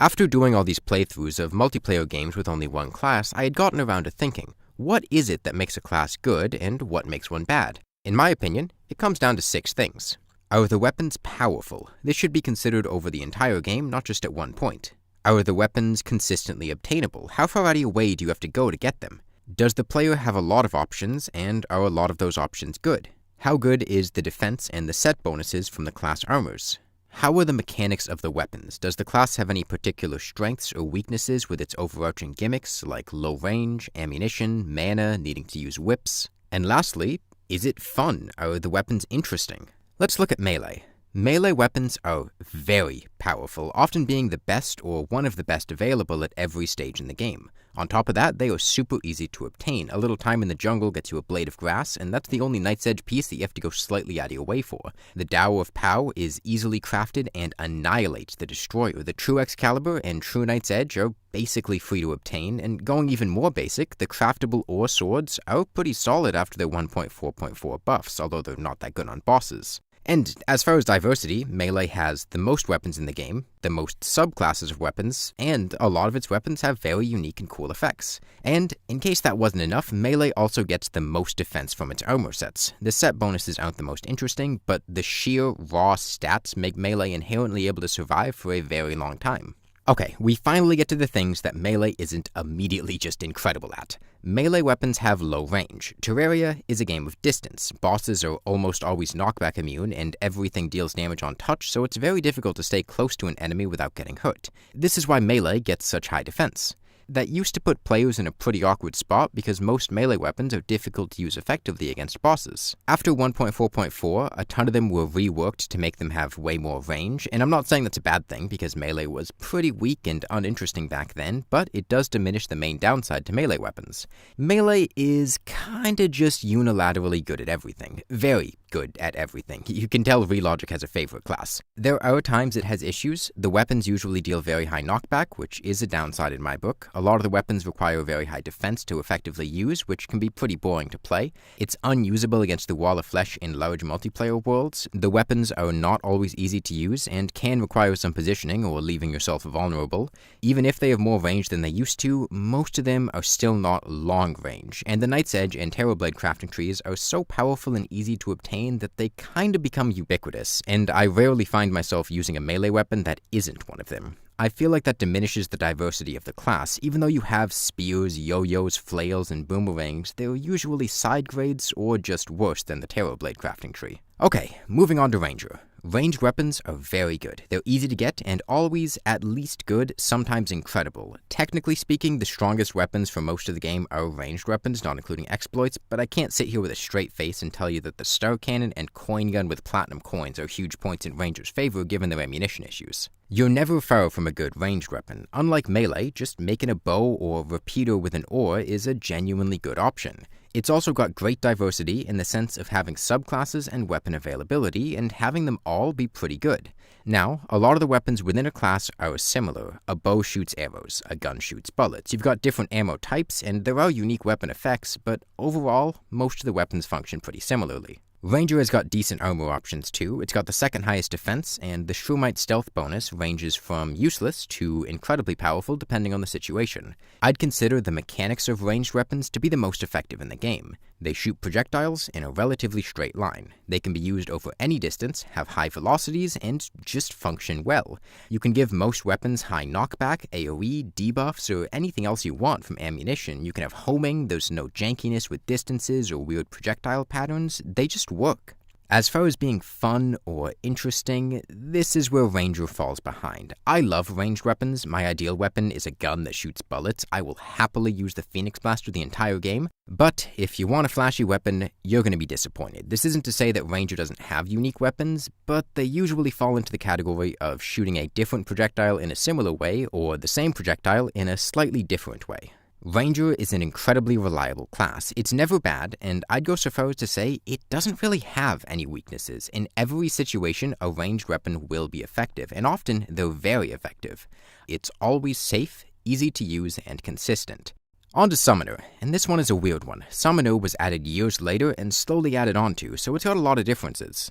After doing all these playthroughs of multiplayer games with only one class, I had gotten around to thinking, what is it that makes a class good and what makes one bad? In my opinion, it comes down to 6 things. Are the weapons powerful? This should be considered over the entire game, not just at one point. Are the weapons consistently obtainable? How far out of your way do you have to go to get them? Does the player have a lot of options, and are a lot of those options good? How good is the defense and the set bonuses from the class armors? How are the mechanics of the weapons? Does the class have any particular strengths or weaknesses with its overarching gimmicks, like low range, ammunition, mana, needing to use whips? And lastly, is it fun? Are the weapons interesting? Let's look at melee. Melee weapons are very powerful, often being the best or one of the best available at every stage in the game. On top of that, they are super easy to obtain. A little time in the jungle gets you a blade of grass, and that's the only Knight's Edge piece that you have to go slightly out of your way for. The Dower of Pow is easily crafted and annihilates the Destroyer. The True Excalibur and True Knight's Edge are basically free to obtain, and going even more basic, the craftable ore swords are pretty solid after their 1.4.4 buffs, although they're not that good on bosses. And as far as diversity, Melee has the most weapons in the game, the most subclasses of weapons, and a lot of its weapons have very unique and cool effects. And in case that wasn't enough, Melee also gets the most defense from its armor sets. The set bonuses aren't the most interesting, but the sheer raw stats make Melee inherently able to survive for a very long time. Okay, we finally get to the things that Melee isn't immediately just incredible at. Melee weapons have low range. Terraria is a game of distance. Bosses are almost always knockback immune, and everything deals damage on touch, so it's very difficult to stay close to an enemy without getting hurt. This is why Melee gets such high defense. That used to put players in a pretty awkward spot because most melee weapons are difficult to use effectively against bosses. After 1.4.4, a ton of them were reworked to make them have way more range, and I'm not saying that's a bad thing because melee was pretty weak and uninteresting back then, but it does diminish the main downside to melee weapons. Melee is kinda just unilaterally good at everything. Very good at everything. You can tell Relogic has a favorite class. There are times it has issues. The weapons usually deal very high knockback, which is a downside in my book. A lot of the weapons require very high defense to effectively use, which can be pretty boring to play. It's unusable against the wall of flesh in large multiplayer worlds. The weapons are not always easy to use and can require some positioning or leaving yourself vulnerable. Even if they have more range than they used to, most of them are still not long range, and the Knight's Edge and Terrorblade crafting trees are so powerful and easy to obtain that they kinda become ubiquitous, and I rarely find myself using a melee weapon that isn't one of them. I feel like that diminishes the diversity of the class. Even though you have spears, yo-yos, flails, and boomerangs, they're usually side grades or just worse than the Terrorblade crafting tree. Okay, moving on to Ranger. Ranged weapons are very good. They're easy to get and always at least good, sometimes incredible. Technically speaking, the strongest weapons for most of the game are ranged weapons, not including exploits, but I can't sit here with a straight face and tell you that the Star Cannon and Coin Gun with platinum coins are huge points in Ranger's favor given their ammunition issues. You're never far from a good ranged weapon. Unlike melee, just making a bow or repeater with an ore is a genuinely good option. It's also got great diversity in the sense of having subclasses and weapon availability and having them all be pretty good. Now, a lot of the weapons within a class are similar. A bow shoots arrows, a gun shoots bullets. You've got different ammo types and there are unique weapon effects, but overall, most of the weapons function pretty similarly. Ranger has got decent armor options too. It's got the second highest defense, and the Shrewmite stealth bonus ranges from useless to incredibly powerful depending on the situation. I'd consider the mechanics of ranged weapons to be the most effective in the game. They shoot projectiles in a relatively straight line. They can be used over any distance, have high velocities, and just function well. You can give most weapons high knockback, AoE, debuffs, or anything else you want from ammunition. You can have homing, there's no jankiness with distances or weird projectile patterns. They just work. As far as being fun or interesting, this is where Ranger falls behind. I love ranged weapons. My ideal weapon is a gun that shoots bullets. I will happily use the Phoenix Blaster the entire game. But if you want a flashy weapon, you're going to be disappointed. This isn't to say that Ranger doesn't have unique weapons, but they usually fall into the category of shooting a different projectile in a similar way or the same projectile in a slightly different way. Ranger is an incredibly reliable class. It's never bad, and I'd go so far as to say it doesn't really have any weaknesses. In every situation, a ranged weapon will be effective, and often they're very effective. It's always safe, easy to use, and consistent. On to Summoner, and this one is a weird one. Summoner was added years later and slowly added onto, so it's got a lot of differences.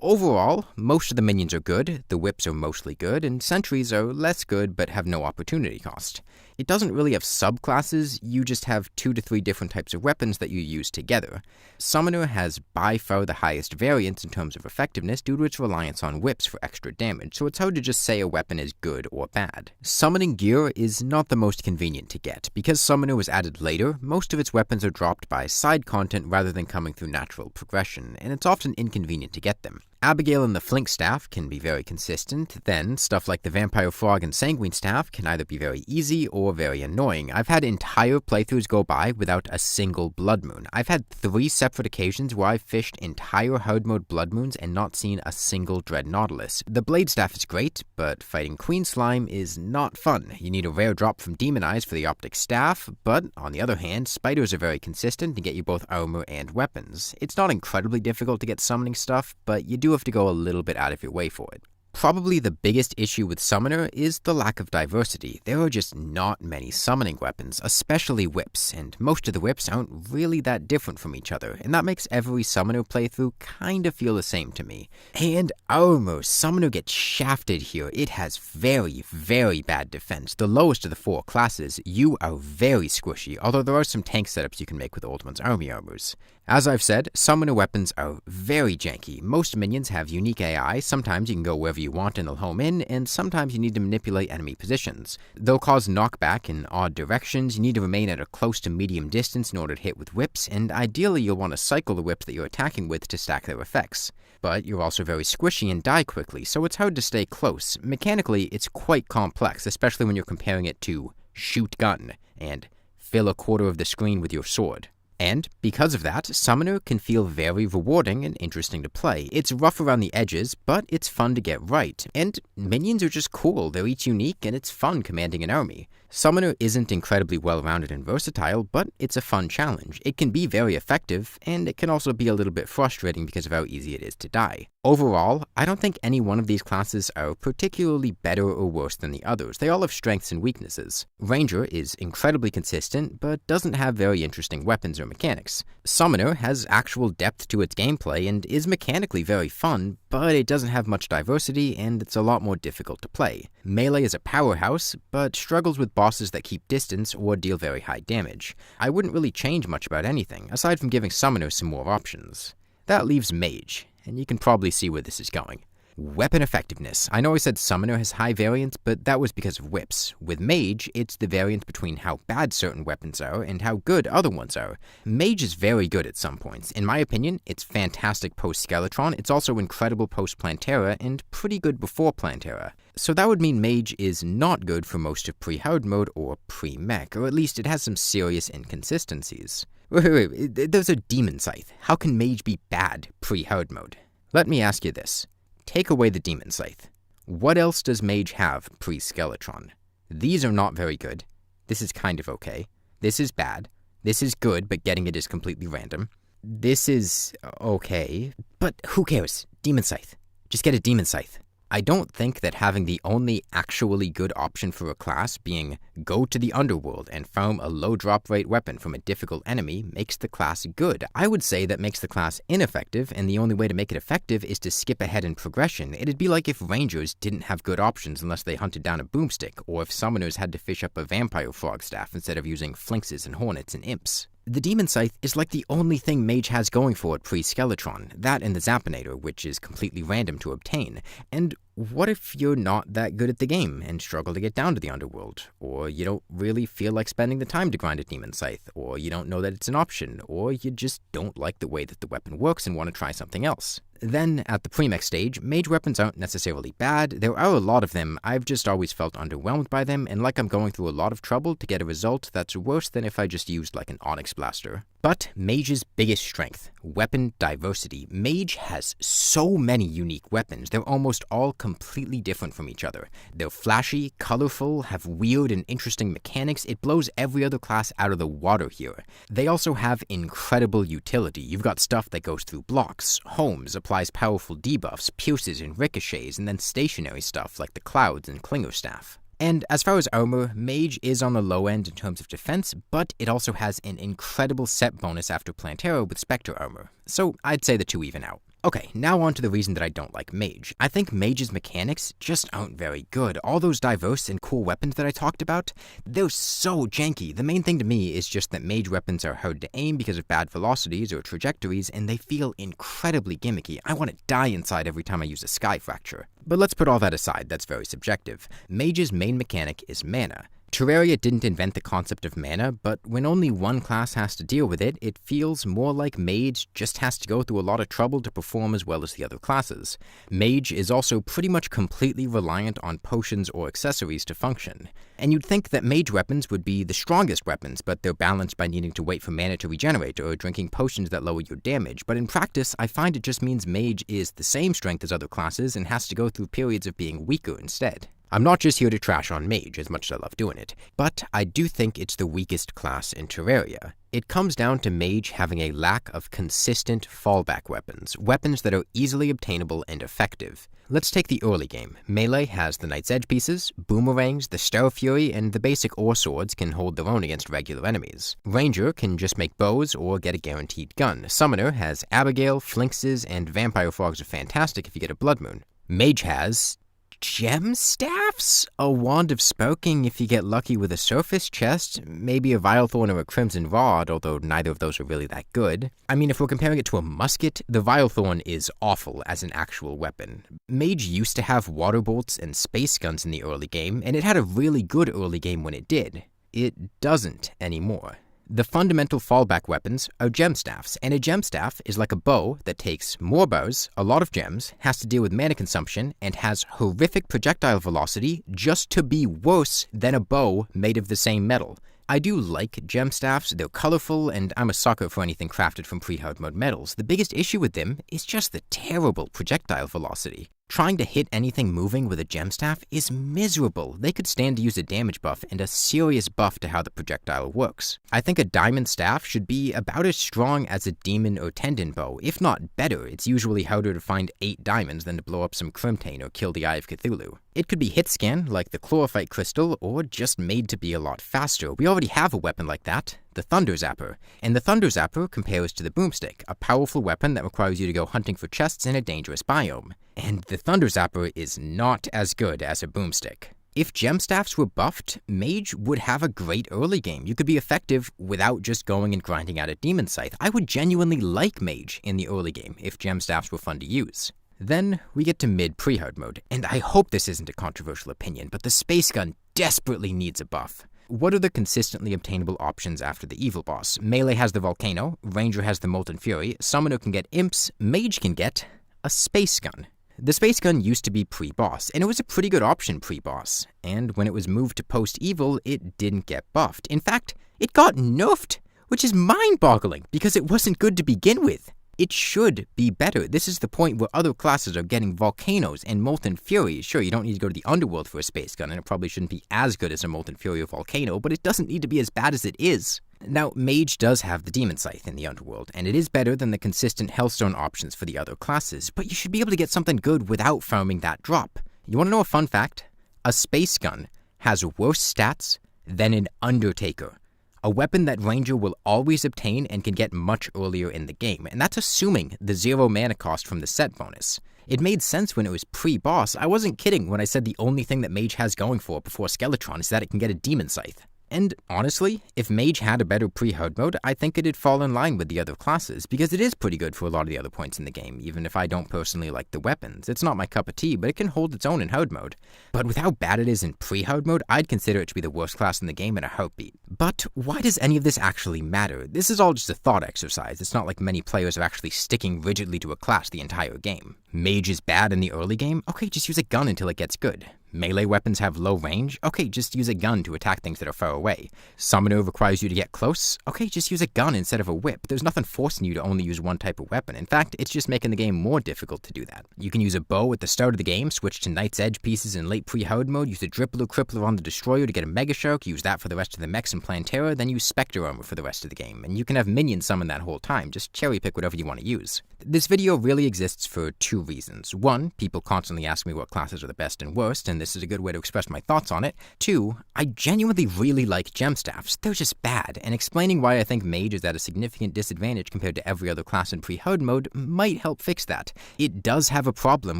Overall, most of the minions are good, the whips are mostly good, and sentries are less good but have no opportunity cost. It doesn't really have subclasses, you just have 2 to 3 different types of weapons that you use together. Summoner has by far the highest variance in terms of effectiveness due to its reliance on whips for extra damage, so it's hard to just say a weapon is good or bad. Summoning gear is not the most convenient to get. Because Summoner was added later, most of its weapons are dropped by side content rather than coming through natural progression, and it's often inconvenient to get them. Abigail and the Flink Staff can be very consistent, then stuff like the Vampire Frog and Sanguine Staff can either be very easy or very annoying. I've had entire playthroughs go by without a single Blood Moon. I've had 3 separate occasions where I've fished entire hard mode Blood Moons and not seen a single Dread Nautilus. The Blade Staff is great, but fighting Queen Slime is not fun. You need a rare drop from Demon Eyes for the Optic Staff, but on the other hand, Spiders are very consistent and get you both armor and weapons. It's not incredibly difficult to get summoning stuff, but you do have to go a little bit out of your way for it. Probably the biggest issue with Summoner is the lack of diversity. There are just not many summoning weapons, especially whips, and most of the whips aren't really that different from each other, and that makes every Summoner playthrough kind of feel the same to me. And armor, Summoner gets shafted here. It has very, very bad defense. The lowest of the 4 classes, you are very squishy, although there are some tank setups you can make with Old One's army armors. As I've said, Summoner weapons are very janky. Most minions have unique AI, sometimes you can go wherever you want and they'll home in, and sometimes you need to manipulate enemy positions. They'll cause knockback in odd directions, you need to remain at a close to medium distance in order to hit with whips, and ideally you'll want to cycle the whips that you're attacking with to stack their effects. But you're also very squishy and die quickly, so it's hard to stay close. Mechanically, it's quite complex, especially when you're comparing it to shoot gun and fill a quarter of the screen with your sword. And because of that, Summoner can feel very rewarding and interesting to play. It's rough around the edges, but it's fun to get right. And minions are just cool, they're each unique, and it's fun commanding an army. Summoner isn't incredibly well-rounded and versatile, but it's a fun challenge. It can be very effective, and it can also be a little bit frustrating because of how easy it is to die. Overall, I don't think any one of these classes are particularly better or worse than the others. They all have strengths and weaknesses. Ranger is incredibly consistent, but doesn't have very interesting weapons or mechanics. Summoner has actual depth to its gameplay and is mechanically very fun, but it doesn't have much diversity and it's a lot more difficult to play. Melee is a powerhouse, but struggles with bosses that keep distance or deal very high damage. I wouldn't really change much about anything, aside from giving Summoner some more options. That leaves Mage, and you can probably see where this is going. Weapon effectiveness. I know I said Summoner has high variance, but that was because of whips. With Mage, it's the variance between how bad certain weapons are and how good other ones are. Mage is very good at some points. In my opinion, it's fantastic post-Skeletron, it's also incredible post-Plantera, and pretty good before Plantera. So that would mean Mage is not good for most of pre-hard mode or pre-mech, or at least it has some serious inconsistencies. Wait, there's a Demon Scythe. How can Mage be bad pre-hard mode? Let me ask you this. Take away the Demon Scythe. What else does Mage have pre-Skeletron? These are not very good. This is kind of okay. This is bad. This is good, but getting it is completely random. This is okay, but who cares? Demon Scythe. Just get a Demon Scythe. I don't think that having the only actually good option for a class being go to the underworld and farm a low drop rate weapon from a difficult enemy makes the class good. I would say that makes the class ineffective, and the only way to make it effective is to skip ahead in progression. It'd be like if Rangers didn't have good options unless they hunted down a boomstick, or if Summoners had to fish up a Vampire Frog staff instead of using Flinxes and Hornets and Imps. The Demon Scythe is like the only thing Mage has going for it pre-Skeletron, that and the Zappinator, which is completely random to obtain. And what if you're not that good at the game and struggle to get down to the underworld? Or you don't really feel like spending the time to grind a Demon Scythe, or you don't know that it's an option, or you just don't like the way that the weapon works and want to try something else. Then, at the pre-mech stage, Mage weapons aren't necessarily bad. There are a lot of them, I've just always felt underwhelmed by them, and like I'm going through a lot of trouble to get a result that's worse than if I just used like an Onyx Blaster. But Mage's biggest strength, weapon diversity. Mage has so many unique weapons, they're almost all completely different from each other. They're flashy, colorful, have weird and interesting mechanics, it blows every other class out of the water here. They also have incredible utility. You've got stuff that goes through blocks, homes, applies powerful debuffs, pierces and ricochets, and then stationary stuff like the Clouds and Klinger Staff. And as far as armor, Mage is on the low end in terms of defense, but it also has an incredible set bonus after Plantera with Spectre armor, so I'd say the two even out. Okay, now on to the reason that I don't like Mage. I think Mage's mechanics just aren't very good. All those diverse and cool weapons that I talked about, they're so janky. The main thing to me is just that Mage weapons are hard to aim because of bad velocities or trajectories, and they feel incredibly gimmicky. I want to die inside every time I use a Sky Fracture. But let's put all that aside, that's very subjective. Mage's main mechanic is mana. Terraria didn't invent the concept of mana, but when only one class has to deal with it, it feels more like Mage just has to go through a lot of trouble to perform as well as the other classes. Mage is also pretty much completely reliant on potions or accessories to function. And you'd think that Mage weapons would be the strongest weapons, but they're balanced by needing to wait for mana to regenerate or drinking potions that lower your damage. But in practice, I find it just means Mage is the same strength as other classes and has to go through periods of being weaker instead. I'm not just here to trash on Mage, as much as I love doing it, but I do think it's the weakest class in Terraria. It comes down to Mage having a lack of consistent fallback weapons that are easily obtainable and effective. Let's take the early game. Melee has the Knight's Edge pieces, boomerangs, the Star Fury, and the basic ore swords can hold their own against regular enemies. Ranger can just make bows or get a guaranteed gun. Summoner has Abigail, Flinxes, and Vampire Frogs are fantastic if you get a Blood Moon. Mage has gem staffs? A wand of spoking if you get lucky with a surface chest, maybe a Vilethorn or a Crimson Rod, although neither of those are really that good. I mean, if we're comparing it to a musket, the Vilethorn is awful as an actual weapon. Mage used to have water bolts and space guns in the early game, and it had a really good early game when it did. It doesn't anymore. The fundamental fallback weapons are gem staffs, and a gem staff is like a bow that takes more bows, a lot of gems, has to deal with mana consumption, and has horrific projectile velocity just to be worse than a bow made of the same metal. I do like gem staffs, they're colorful, and I'm a sucker for anything crafted from pre-hard mode metals. The biggest issue with them is just the terrible projectile velocity. Trying to hit anything moving with a gem staff is miserable. They could stand to use a damage buff and a serious buff to how the projectile works. I think a diamond staff should be about as strong as a demon or tendon bow, if not better. It's usually harder to find 8 diamonds than to blow up some Crimtane or kill the Eye of Cthulhu. It could be hit scan, like the Chlorophyte Crystal, or just made to be a lot faster. We already have a weapon like that, the Thunder Zapper. And the Thunder Zapper compares to the Boomstick, a powerful weapon that requires you to go hunting for chests in a dangerous biome. And the Thunder Zapper is not as good as a Boomstick. If gem staffs were buffed, Mage would have a great early game. You could be effective without just going and grinding out a Demon Scythe. I would genuinely like Mage in the early game if gem staffs were fun to use. Then we get to mid pre-hard mode, and I hope this isn't a controversial opinion, but the Space Gun desperately needs a buff. What are the consistently obtainable options after the evil boss? Melee has the Volcano, Ranger has the Molten Fury, Summoner can get Imps, Mage can get a Space Gun. The Space Gun used to be pre-boss, and it was a pretty good option pre-boss, and when it was moved to post-evil, it didn't get buffed. In fact, it got nerfed, which is mind-boggling, because it wasn't good to begin with. It should be better. This is the point where other classes are getting Volcanoes and Molten Fury. Sure, you don't need to go to the Underworld for a Space Gun, and it probably shouldn't be as good as a Molten Fury or Volcano, but it doesn't need to be as bad as it is. Now, Mage does have the Demon Scythe in the Underworld, and it is better than the consistent Hellstone options for the other classes, but you should be able to get something good without farming that drop. You want to know a fun fact? A Space Gun has worse stats than an Undertaker, a weapon that Ranger will always obtain and can get much earlier in the game, and that's assuming the 0 mana cost from the set bonus. It made sense when it was pre-boss. I wasn't kidding when I said the only thing that Mage has going for it before Skeletron is that it can get a Demon Scythe. And honestly, if Mage had a better pre-hard mode, I think it'd fall in line with the other classes, because it is pretty good for a lot of the other points in the game, even if I don't personally like the weapons. It's not my cup of tea, but it can hold its own in hard mode. But with how bad it is in pre-hard mode, I'd consider it to be the worst class in the game in a heartbeat. But why does any of this actually matter? This is all just a thought exercise. It's not like many players are actually sticking rigidly to a class the entire game. Mage is bad in the early game? Okay, just use a gun until it gets good. Melee weapons have low range? Okay, just use a gun to attack things that are far away. Summoner requires you to get close? Okay, just use a gun instead of a whip. There's nothing forcing you to only use one type of weapon. In fact, it's just making the game more difficult to do that. You can use a bow at the start of the game, switch to Knight's Edge pieces in late pre-hard mode, use a Drippler Crippler on the Destroyer to get a Mega Shark, use that for the rest of the mechs in Plantera, then use Spectre Armor for the rest of the game. And you can have minions summon that whole time, just cherry pick whatever you want to use. This video really exists for 2 reasons. 1, people constantly ask me what classes are the best and worst, and and this is a good way to express my thoughts on it. 2, I genuinely really like gem staffs. They're just bad, and explaining why I think mage is at a significant disadvantage compared to every other class in pre-herd mode might help fix that. It does have a problem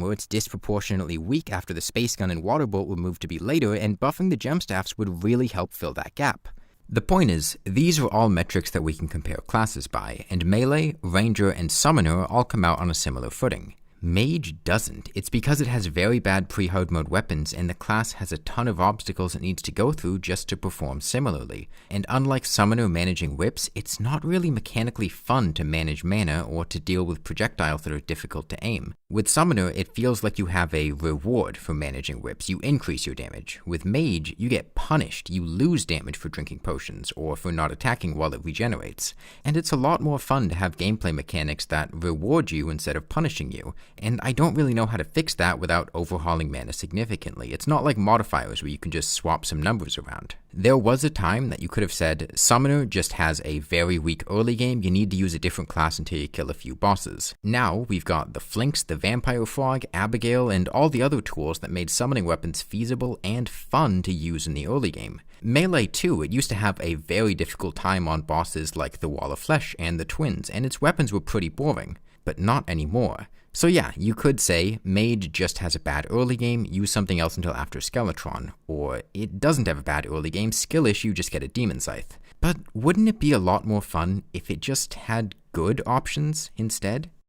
where it's disproportionately weak after the space gun and water bolt were moved to be later, and buffing the gem staffs would really help fill that gap. The point is, these are all metrics that we can compare classes by, and Melee, Ranger, and Summoner all come out on a similar footing. Mage doesn't. It's because it has very bad pre-hard mode weapons, and the class has a ton of obstacles it needs to go through just to perform similarly. And unlike Summoner managing whips, it's not really mechanically fun to manage mana or to deal with projectiles that are difficult to aim. With Summoner, it feels like you have a reward for managing whips. You increase your damage. With Mage, you get punished. You lose damage for drinking potions, or for not attacking while it regenerates. And it's a lot more fun to have gameplay mechanics that reward you instead of punishing you. And I don't really know how to fix that without overhauling mana significantly. It's not like modifiers where you can just swap some numbers around. There was a time that you could have said, Summoner just has a very weak early game, you need to use a different class until you kill a few bosses. Now, we've got the Flinks, the Vampire Frog, Abigail, and all the other tools that made summoning weapons feasible and fun to use in the early game. Melee too, it used to have a very difficult time on bosses like the Wall of Flesh and the Twins, and its weapons were pretty boring, but not anymore. So yeah, you could say, Mage just has a bad early game, use something else until after Skeletron, or it doesn't have a bad early game, skill issue, just get a Demon Scythe. But wouldn't it be a lot more fun if it just had good options instead?